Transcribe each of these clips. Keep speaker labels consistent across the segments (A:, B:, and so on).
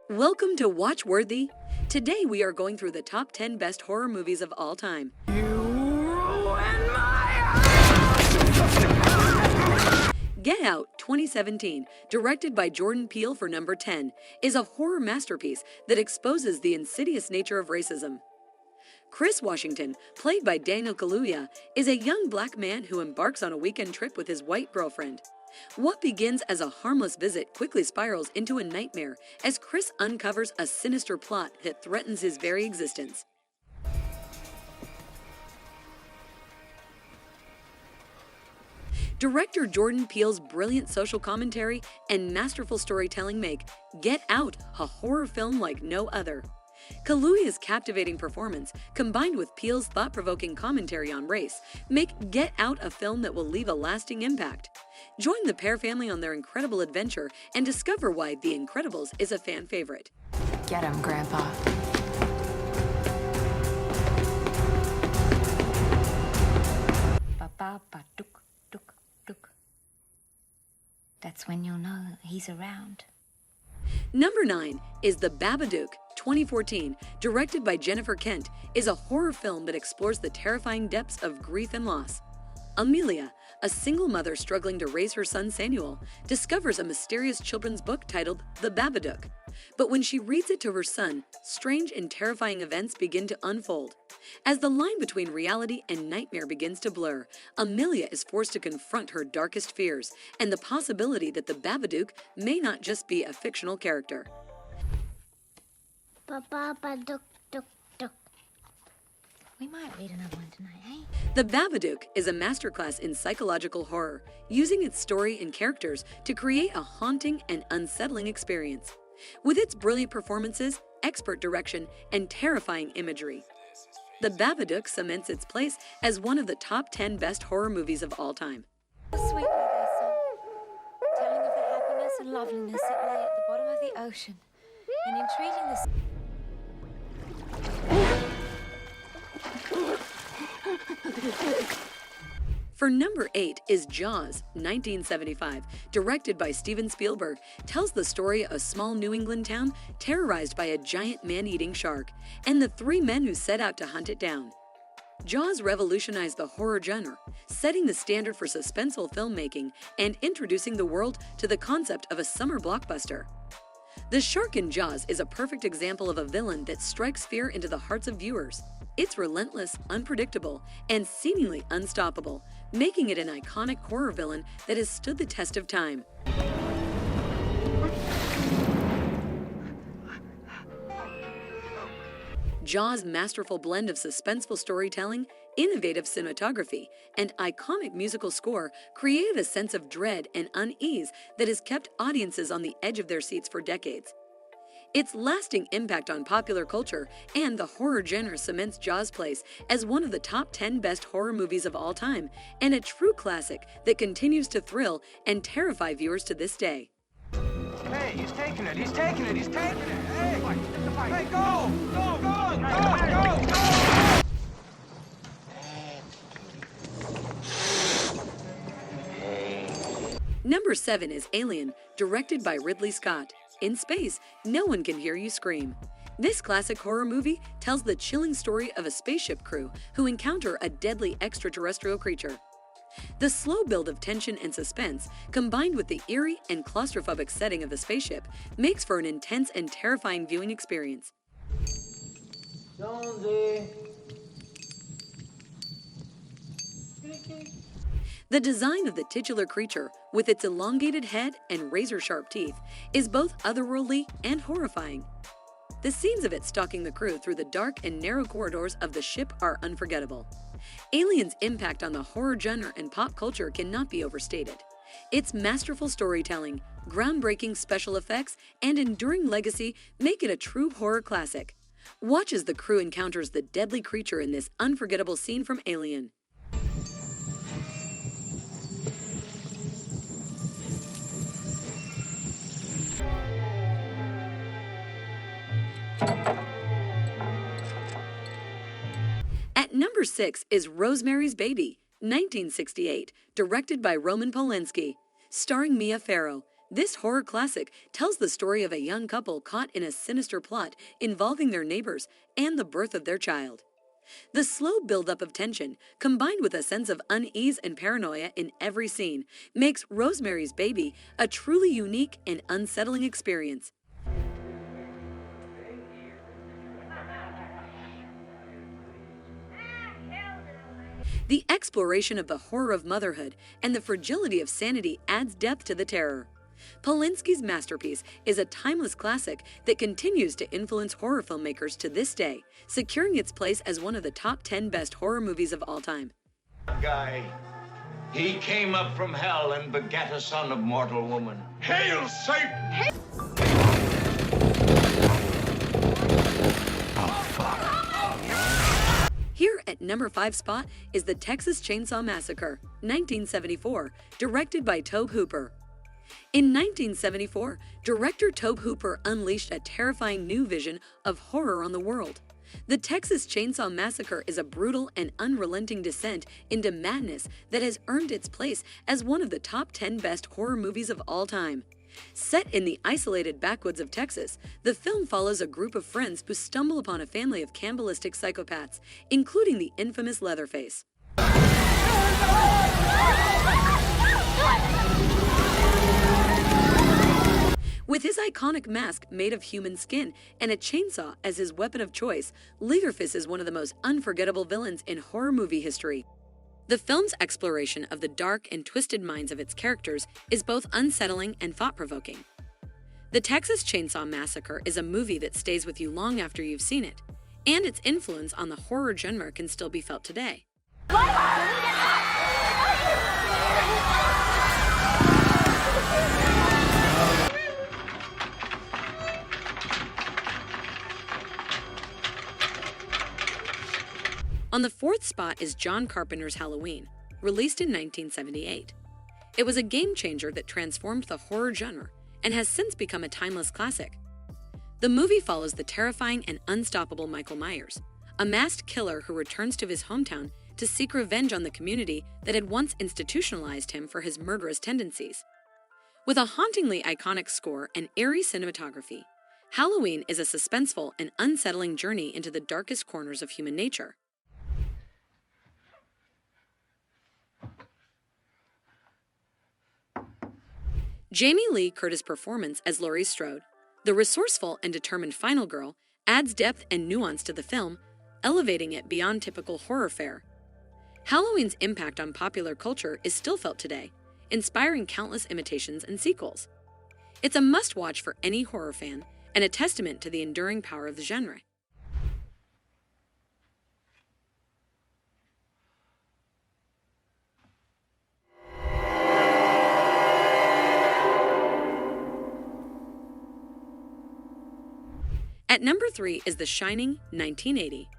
A: Welcome to WatchWorthy. Today we are going through the top 10 best horror movies of all time.
B: You ruined my
A: Get Out 2017, directed by Jordan Peele for number 10, is a horror masterpiece that exposes the insidious nature of racism. Chris Washington, played by Daniel Kaluuya, is a young black man who embarks on a weekend trip with his white girlfriend. What begins as a harmless visit quickly spirals into a nightmare as Chris uncovers a sinister plot that threatens his very existence. Director Jordan Peele's brilliant social commentary and masterful storytelling make Get Out a horror film like no other. Kaluuya's captivating performance, combined with Peele's thought-provoking commentary on race, make Get Out a film that will leave a lasting impact. Join the Pear family on their incredible adventure and discover why The Incredibles is a fan favorite.
C: Get him, Grandpa. Ba-ba-ba-duk, duk, duk. That's when you'll know he's around.
A: Number 9 is The Babadook 2014, directed by Jennifer Kent, is a horror film that explores the terrifying depths of grief and loss. Amelia, a single mother struggling to raise her son Samuel, discovers a mysterious children's book titled The Babadook. But when she reads it to her son, strange and terrifying events begin to unfold. As the line between reality and nightmare begins to blur, Amelia is forced to confront her darkest fears and the possibility that the Babadook may not just be a fictional character.
D: Ba-ba-ba-duk, duk, duk.
C: We might read another one tonight, hey?
A: The Babadook is a masterclass in psychological horror, using its story and characters to create a haunting and unsettling experience. With its brilliant performances, expert direction, and terrifying imagery, The Babadook cements its place as one of the top 10 best horror movies of all time.
C: Sweetly they sang, telling of the happiness and loveliness that lay at the bottom of the ocean, and entreating the...
A: For number 8 is Jaws, 1975, directed by Steven Spielberg, tells the story of a small New England town terrorized by a giant man-eating shark and the 3 men who set out to hunt it down. Jaws revolutionized the horror genre, setting the standard for suspenseful filmmaking and introducing the world to the concept of a summer blockbuster. The shark in Jaws is a perfect example of a villain that strikes fear into the hearts of viewers. It's relentless, unpredictable, and seemingly unstoppable, making it an iconic horror villain that has stood the test of time. Jaws' masterful blend of suspenseful storytelling, innovative cinematography, and iconic musical score created a sense of dread and unease that has kept audiences on the edge of their seats for decades. Its lasting impact on popular culture and the horror genre cements Jaws' place as one of the top 10 best horror movies of all time, and a true classic that continues to thrill and terrify viewers to this day.
B: Hey, he's taking it, he's taking it, he's taking it! Hey! Hey, go! Go, go, go, go, go!
A: Number 7 is Alien, directed by Ridley Scott. In space, no one can hear you scream. This classic horror movie tells the chilling story of a spaceship crew who encounter a deadly extraterrestrial creature. The slow build of tension and suspense, combined with the eerie and claustrophobic setting of the spaceship, makes for an intense and terrifying viewing experience.
E: Jonesy.
A: The design of the titular creature, with its elongated head and razor-sharp teeth, is both otherworldly and horrifying. The scenes of it stalking the crew through the dark and narrow corridors of the ship are unforgettable. Alien's impact on the horror genre and pop culture cannot be overstated. Its masterful storytelling, groundbreaking special effects, and enduring legacy make it a true horror classic. Watch as the crew encounters the deadly creature in this unforgettable scene from Alien. At number 6 is Rosemary's Baby, 1968, directed by Roman Polanski. Starring Mia Farrow, This horror classic tells the story of a young couple caught in a sinister plot involving their neighbors and the birth of their child. The slow buildup of tension, combined with a sense of unease and paranoia in every scene, makes Rosemary's Baby a truly unique and unsettling experience. The exploration of the horror of motherhood and the fragility of sanity adds depth to the terror. Polanski's masterpiece is a timeless classic that continues to influence horror filmmakers to this day, securing its place as one of the top 10 best horror movies of all time.
E: Guy, he came up from hell and begat a son of mortal woman. Hail Satan!
A: Here at number 5 spot is The Texas Chainsaw Massacre, 1974, directed by Tobe Hooper. In 1974, director Tobe Hooper unleashed a terrifying new vision of horror on the world. The Texas Chainsaw Massacre is a brutal and unrelenting descent into madness that has earned its place as one of the top 10 best horror movies of all time. Set in the isolated backwoods of Texas, the film follows a group of friends who stumble upon a family of cannibalistic psychopaths, including the infamous Leatherface. With his iconic mask made of human skin and a chainsaw as his weapon of choice, Leatherface is one of the most unforgettable villains in horror movie history. The film's exploration of the dark and twisted minds of its characters is both unsettling and thought-provoking. The Texas Chainsaw Massacre is a movie that stays with you long after you've seen it, and its influence on the horror genre can still be felt today. On the 4th spot is John Carpenter's Halloween, released in 1978. It was a game changer that transformed the horror genre and has since become a timeless classic. The movie follows the terrifying and unstoppable Michael Myers, a masked killer who returns to his hometown to seek revenge on the community that had once institutionalized him for his murderous tendencies. With a hauntingly iconic score and eerie cinematography, Halloween is a suspenseful and unsettling journey into the darkest corners of human nature. Jamie Lee Curtis' performance as Laurie Strode, the resourceful and determined final girl, adds depth and nuance to the film, elevating it beyond typical horror fare. Halloween's impact on popular culture is still felt today, inspiring countless imitations and sequels. It's a must-watch for any horror fan and a testament to the enduring power of the genre. At number 3 is The Shining, 1980.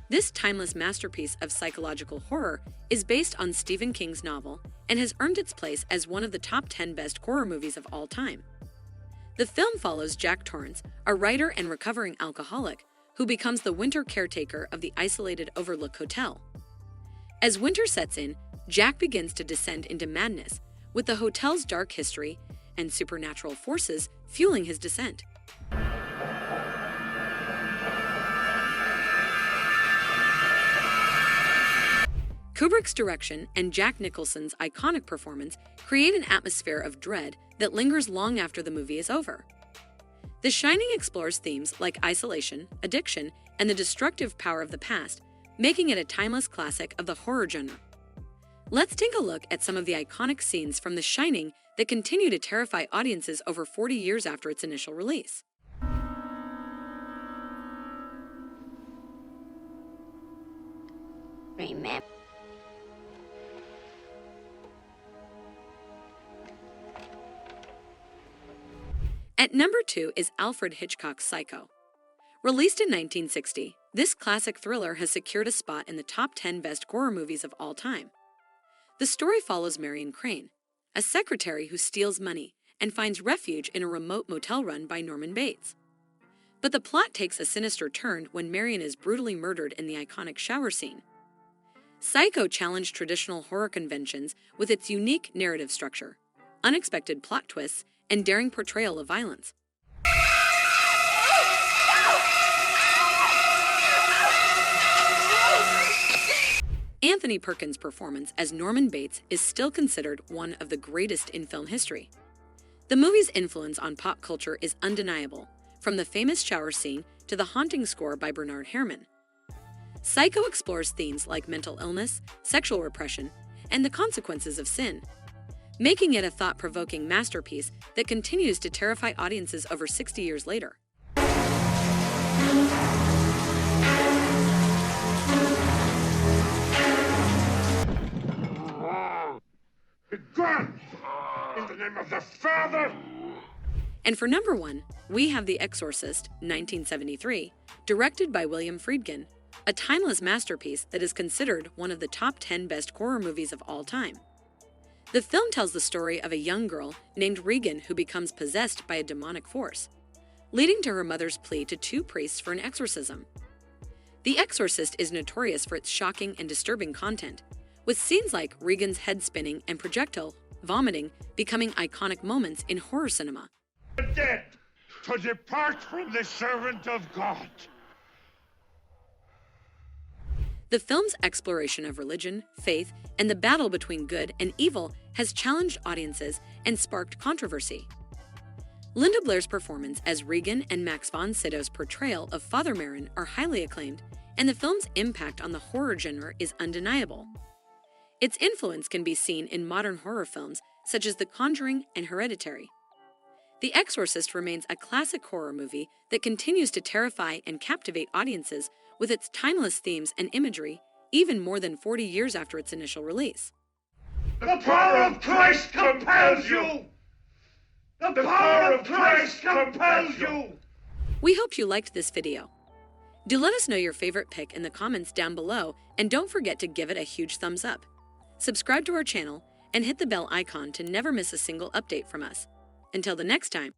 A: This timeless masterpiece of psychological horror is based on Stephen King's novel and has earned its place as one of the top 10 best horror movies of all time. The film follows Jack Torrance, a writer and recovering alcoholic who becomes the winter caretaker of the isolated Overlook Hotel. As winter sets in, Jack begins to descend into madness, with the hotel's dark history and supernatural forces fueling his descent. Kubrick's direction and Jack Nicholson's iconic performance create an atmosphere of dread that lingers long after the movie is over. The Shining explores themes like isolation, addiction, and the destructive power of the past, making it a timeless classic of the horror genre. Let's take a look at some of the iconic scenes from The Shining that continue to terrify audiences over 40 years after its initial release.
D: Remember.
A: At number 2 is Alfred Hitchcock's Psycho. Released in 1960, this classic thriller has secured a spot in the top 10 best horror movies of all time. The story follows Marion Crane, a secretary who steals money and finds refuge in a remote motel run by Norman Bates. But the plot takes a sinister turn when Marion is brutally murdered in the iconic shower scene. Psycho challenged traditional horror conventions with its unique narrative structure, unexpected plot twists, and daring portrayal of violence. Anthony Perkins' performance as Norman Bates is still considered one of the greatest in film history. The movie's influence on pop culture is undeniable, from the famous shower scene to the haunting score by Bernard Herrmann. Psycho explores themes like mental illness, sexual repression, and the consequences of sin, making it a thought-provoking masterpiece that continues to terrify audiences over 60 years later.
F: Begone! In the name of the Father!
A: And for number 1, we have The Exorcist, 1973, directed by William Friedkin, a timeless masterpiece that is considered one of the top 10 best horror movies of all time. The film tells the story of a young girl named Regan who becomes possessed by a demonic force, leading to her mother's plea to 2 priests for an exorcism. The Exorcist is notorious for its shocking and disturbing content, with scenes like Regan's head spinning and projectile vomiting becoming iconic moments in horror cinema.
F: The dead to depart from the servant of God.
A: The film's exploration of religion, faith, and the battle between good and evil has challenged audiences and sparked controversy. Linda Blair's performance as Regan and Max von Sydow's portrayal of Father Merrin are highly acclaimed, and the film's impact on the horror genre is undeniable. Its influence can be seen in modern horror films such as The Conjuring and Hereditary. The Exorcist remains a classic horror movie that continues to terrify and captivate audiences with its timeless themes and imagery, even more than 40 years after its initial release.
F: The power of Christ compels you! The power of Christ compels you!
A: We hope you liked this video. Do let us know your favorite pick in the comments down below, and don't forget to give it a huge thumbs up. Subscribe to our channel and hit the bell icon to never miss a single update from us. Until the next time,